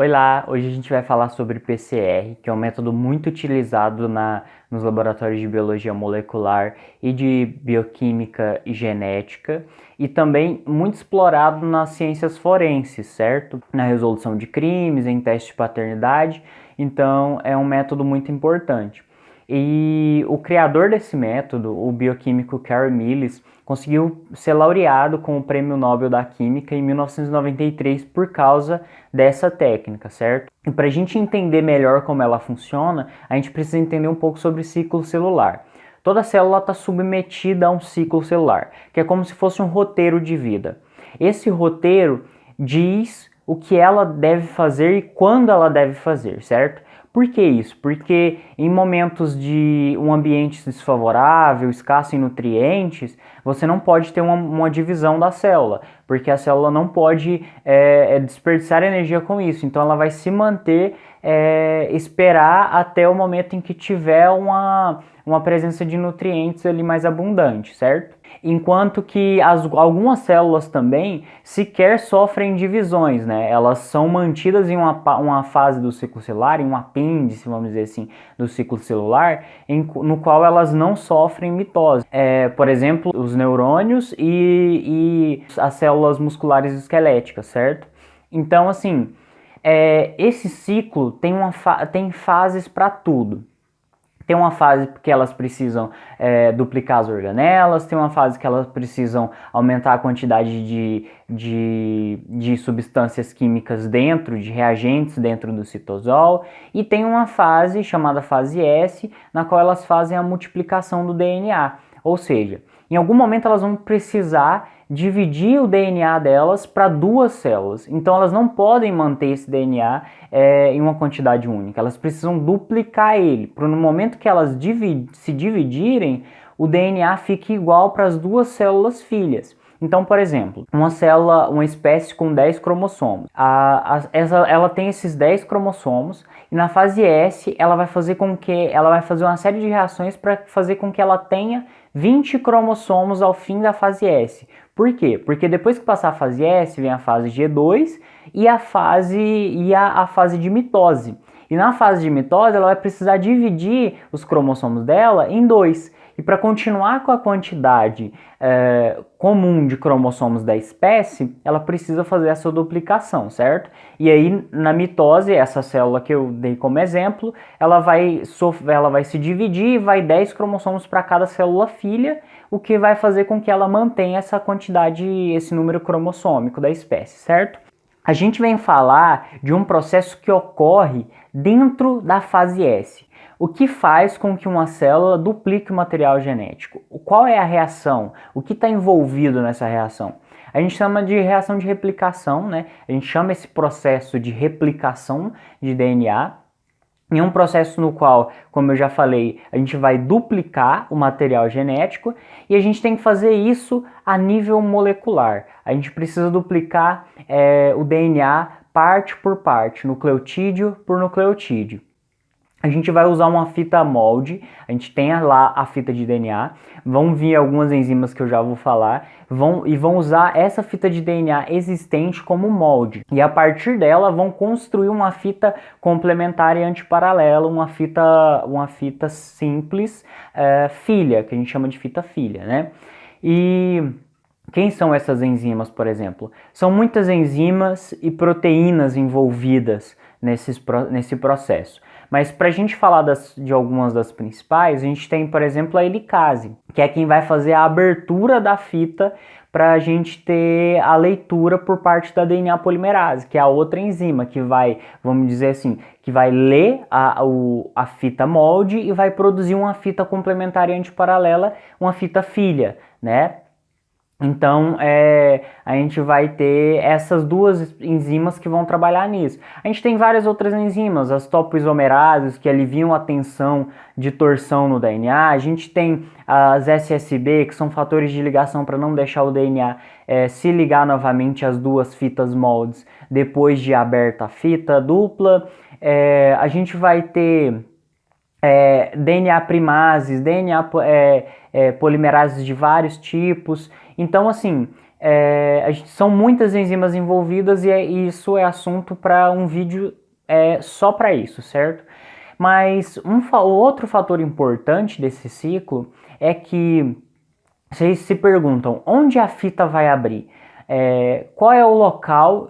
Oi lá, hoje a gente vai falar sobre PCR, que é um método muito utilizado nos laboratórios de biologia molecular e de bioquímica e genética, e também muito explorado nas ciências forenses, certo? Na resolução de crimes, em testes de paternidade, então é um método muito importante. E o criador desse método, o bioquímico Carey Mills, conseguiu ser laureado com o Prêmio Nobel da Química em 1993 por causa dessa técnica, certo? E para a gente entender melhor como ela funciona, a gente precisa entender um pouco sobre ciclo celular. Toda célula está submetida a um ciclo celular, que é como se fosse um roteiro de vida. Esse roteiro diz o que ela deve fazer e quando ela deve fazer, certo? Por que isso? Porque em momentos de um ambiente desfavorável, escasso em nutrientes, você não pode ter uma divisão da célula, porque a célula não pode desperdiçar energia com isso. Então ela vai se manter, esperar até o momento em que tiver uma presença de nutrientes ali mais abundante, certo? Enquanto que algumas células também sequer sofrem divisões, né? Elas são mantidas em uma fase do ciclo celular, em um apêndice, vamos dizer assim, do ciclo celular, no qual elas não sofrem mitose. Por exemplo, os neurônios e as células musculares esqueléticas, certo? Então, assim, esse ciclo tem fases para tudo. Tem uma fase que elas precisam duplicar as organelas, tem uma fase que elas precisam aumentar a quantidade de substâncias químicas dentro, de reagentes dentro do citosol, e tem uma fase chamada fase S, na qual elas fazem a multiplicação do DNA, ou seja, em algum momento elas vão precisar dividir o DNA delas para duas células. Então elas não podem manter esse DNA em uma quantidade única. Elas precisam duplicar ele, para no momento que elas se dividirem, o DNA fique igual para as duas células filhas. Então, por exemplo, uma espécie com 10 cromossomos. Ela tem esses 10 cromossomos e na fase S ela vai fazer uma série de reações para fazer com que ela tenha 20 cromossomos ao fim da fase S. Por quê? Porque depois que passar a fase S, vem a fase G2 e a fase de mitose. E na fase de mitose, ela vai precisar dividir os cromossomos dela em dois. E para continuar com a quantidade comum de cromossomos da espécie, ela precisa fazer essa duplicação, certo? E aí, na mitose, essa célula que eu dei como exemplo, ela vai se dividir e vai 10 cromossomos para cada célula filha, o que vai fazer com que ela mantenha essa quantidade, esse número cromossômico da espécie, certo? A gente vem falar de um processo que ocorre dentro da fase S. O que faz com que uma célula duplique o material genético? Qual é a reação? O que está envolvido nessa reação? A gente chama de reação de replicação, né? A gente chama esse processo de replicação de DNA. Em um processo no qual, como eu já falei, a gente vai duplicar o material genético e a gente tem que fazer isso a nível molecular. A gente precisa duplicar o DNA parte por parte, nucleotídeo por nucleotídeo. A gente vai usar uma fita molde, a gente tem lá a fita de DNA, vão vir algumas enzimas que eu já vou falar, vão usar essa fita de DNA existente como molde. E a partir dela vão construir uma fita complementar e antiparalela, uma fita simples filha, que a gente chama de fita filha, né? E quem são essas enzimas, por exemplo? São muitas enzimas e proteínas envolvidas nesse processo. Mas para a gente falar de algumas das principais, a gente tem, por exemplo, a helicase, que é quem vai fazer a abertura da fita para a gente ter a leitura por parte da DNA polimerase, que é a outra enzima que vai, vamos dizer assim, que vai ler a fita molde e vai produzir uma fita complementar e antiparalela, uma fita filha, né? Então, a gente vai ter essas duas enzimas que vão trabalhar nisso. A gente tem várias outras enzimas, as topoisomerases, que aliviam a tensão de torção no DNA. A gente tem as SSB, que são fatores de ligação para não deixar o DNA se ligar novamente às duas fitas moldes depois de aberta a fita dupla. A gente vai ter DNA primases, DNA polimerases de vários tipos. Então, assim, são muitas enzimas envolvidas e isso é assunto para um vídeo só para isso, certo? Mas outro fator importante desse ciclo é que vocês se perguntam onde a fita vai abrir. Qual é o local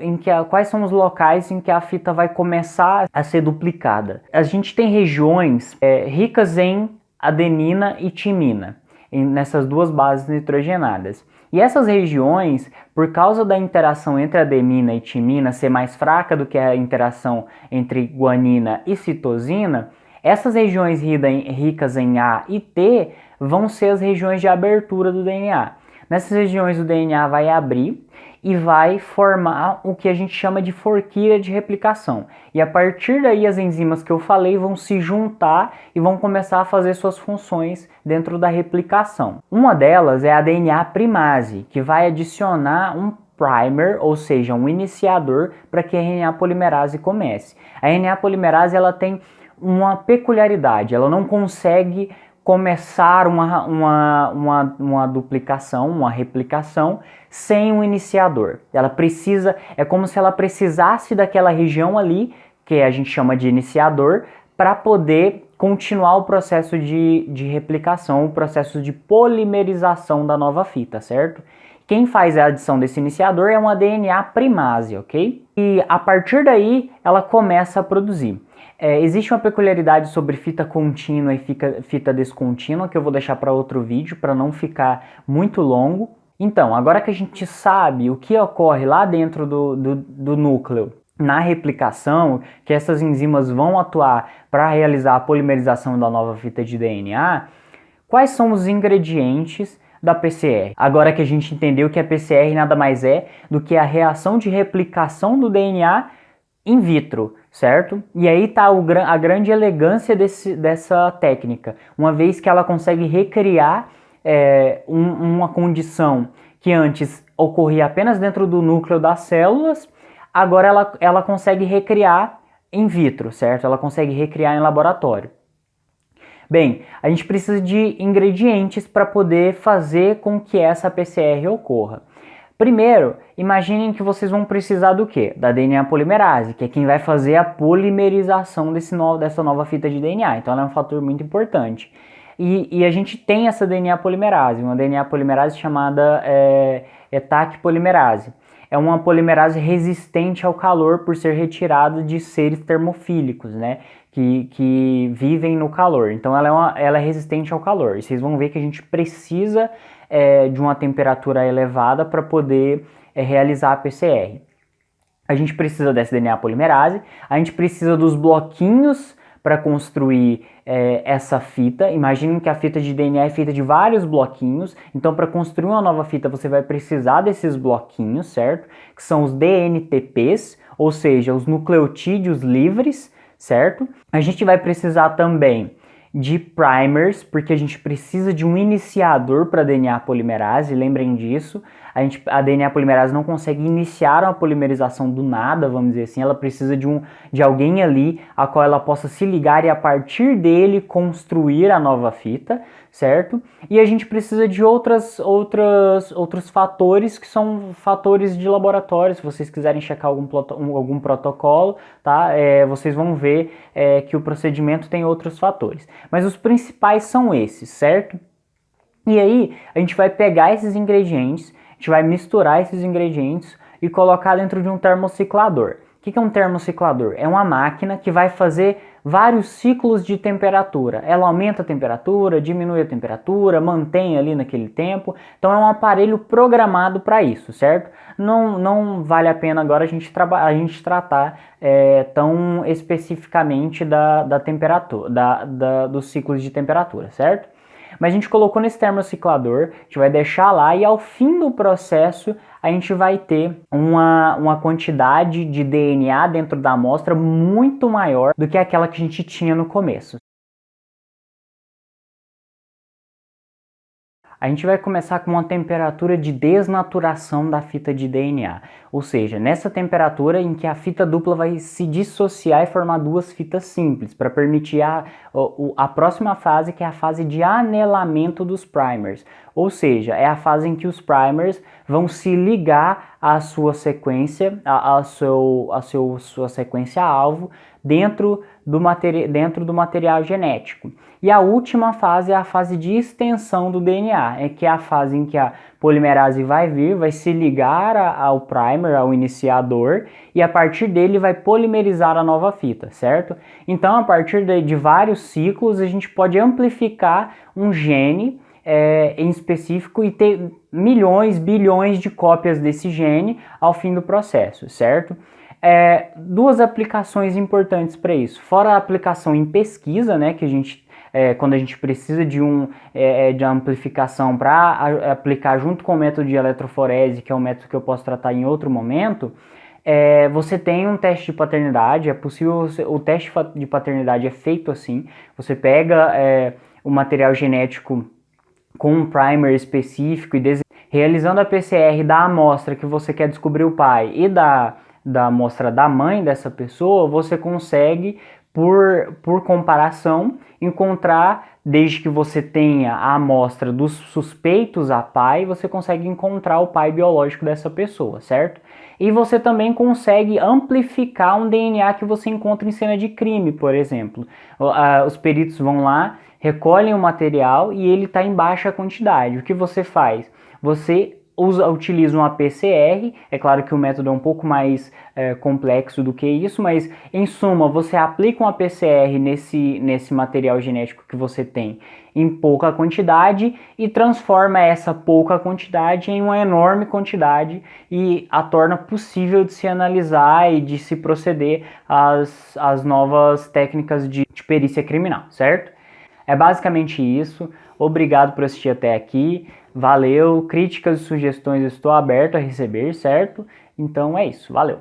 quais são os locais em que a fita vai começar a ser duplicada? A gente tem regiões ricas em adenina e timina, nessas duas bases nitrogenadas. E essas regiões, por causa da interação entre adenina e timina ser mais fraca do que a interação entre guanina e citosina, essas regiões ricas em A e T vão ser as regiões de abertura do DNA. Nessas regiões o DNA vai abrir e vai formar o que a gente chama de forquilha de replicação. E a partir daí as enzimas que eu falei vão se juntar e vão começar a fazer suas funções dentro da replicação. Uma delas é a DNA primase, que vai adicionar um primer, ou seja, um iniciador para que a RNA polimerase comece. A RNA polimerase ela tem uma peculiaridade, ela não consegue começar uma duplicação, uma replicação, sem um iniciador. Ela precisa, é como se ela precisasse daquela região ali, que a gente chama de iniciador, para poder continuar o processo de replicação, o processo de polimerização da nova fita, certo? Quem faz a adição desse iniciador é uma DNA primase, ok? E a partir daí ela começa a produzir. Existe uma peculiaridade sobre fita contínua e fita descontínua que eu vou deixar para outro vídeo para não ficar muito longo. Então, agora que a gente sabe o que ocorre lá dentro do núcleo na replicação, que essas enzimas vão atuar para realizar a polimerização da nova fita de DNA, quais são os ingredientes da PCR? Agora que a gente entendeu que a PCR nada mais é do que a reação de replicação do DNA in vitro, certo? E aí está a grande elegância dessa técnica, uma vez que ela consegue recriar uma condição que antes ocorria apenas dentro do núcleo das células, agora ela consegue recriar in vitro, certo? Ela consegue recriar em laboratório. Bem, a gente precisa de ingredientes para poder fazer com que essa PCR ocorra. Primeiro, imaginem que vocês vão precisar do quê? Da DNA polimerase, que é quem vai fazer a polimerização dessa nova fita de DNA. Então ela é um fator muito importante. E a gente tem essa DNA polimerase, uma DNA polimerase chamada ETAC polimerase. É uma polimerase resistente ao calor por ser retirada de seres termofílicos, né? Que vivem no calor. Então ela é resistente ao calor. E vocês vão ver que a gente precisa de uma temperatura elevada para poder realizar a PCR. A gente precisa dessa DNA polimerase, a gente precisa dos bloquinhos para construir essa fita. Imaginem que a fita de DNA é feita de vários bloquinhos, então para construir uma nova fita você vai precisar desses bloquinhos, certo? Que são os DNTPs, ou seja, os nucleotídeos livres, certo? A gente vai precisar também de primers, porque a gente precisa de um iniciador para a DNA polimerase, lembrem disso. A DNA polimerase não consegue iniciar uma polimerização do nada, vamos dizer assim, ela precisa de alguém ali a qual ela possa se ligar e a partir dele construir a nova fita, certo? E a gente precisa de outros fatores que são fatores de laboratório. Se vocês quiserem checar algum protocolo, tá? Vocês vão ver que o procedimento tem outros fatores. Mas os principais são esses, certo? E aí a gente vai pegar esses ingredientes, a gente vai misturar esses ingredientes e colocar dentro de um termociclador. O que é um termociclador? É uma máquina que vai fazer vários ciclos de temperatura. Ela aumenta a temperatura, diminui a temperatura, mantém ali naquele tempo. Então é um aparelho programado para isso, certo? Não vale a pena agora a gente tratar tão especificamente da temperatura, dos ciclos de temperatura, certo? Mas a gente colocou nesse termociclador, a gente vai deixar lá e ao fim do processo a gente vai ter uma quantidade de DNA dentro da amostra muito maior do que aquela que a gente tinha no começo. A gente vai começar com uma temperatura de desnaturação da fita de DNA, ou seja, nessa temperatura em que a fita dupla vai se dissociar e formar duas fitas simples, para permitir a próxima fase, que é a fase de anelamento dos primers, ou seja, é a fase em que os primers vão se ligar à sua sequência, sua sequência alvo dentro do material genético. E a última fase é a fase de extensão do DNA, que é a fase em que a polimerase vai se ligar ao primer, ao iniciador, e a partir dele vai polimerizar a nova fita, certo? Então, a partir de vários ciclos, a gente pode amplificar um gene em específico e ter milhões, bilhões de cópias desse gene ao fim do processo, certo? Duas aplicações importantes para isso, fora a aplicação em pesquisa, né, que a gente quando a gente precisa de uma amplificação para aplicar junto com o método de eletroforese, que é um método que eu posso tratar em outro momento, você tem um teste de paternidade, é possível, o teste de paternidade é feito assim, você pega o material genético com um primer específico e realizando a PCR da amostra que você quer descobrir o pai e da amostra da mãe dessa pessoa, você consegue, por comparação, encontrar, desde que você tenha a amostra dos suspeitos a pai, você consegue encontrar o pai biológico dessa pessoa, certo? E você também consegue amplificar um DNA que você encontra em cena de crime, por exemplo. Os peritos vão lá, recolhem o material e ele está em baixa quantidade. O que você faz? Você utiliza uma PCR, é claro que o método é um pouco mais complexo do que isso, mas em suma, você aplica uma PCR nesse material genético que você tem em pouca quantidade e transforma essa pouca quantidade em uma enorme quantidade e a torna possível de se analisar e de se proceder às novas técnicas de perícia criminal, certo? É basicamente isso. Obrigado por assistir até aqui. Valeu. Críticas e sugestões eu estou aberto a receber, certo? Então é isso. Valeu.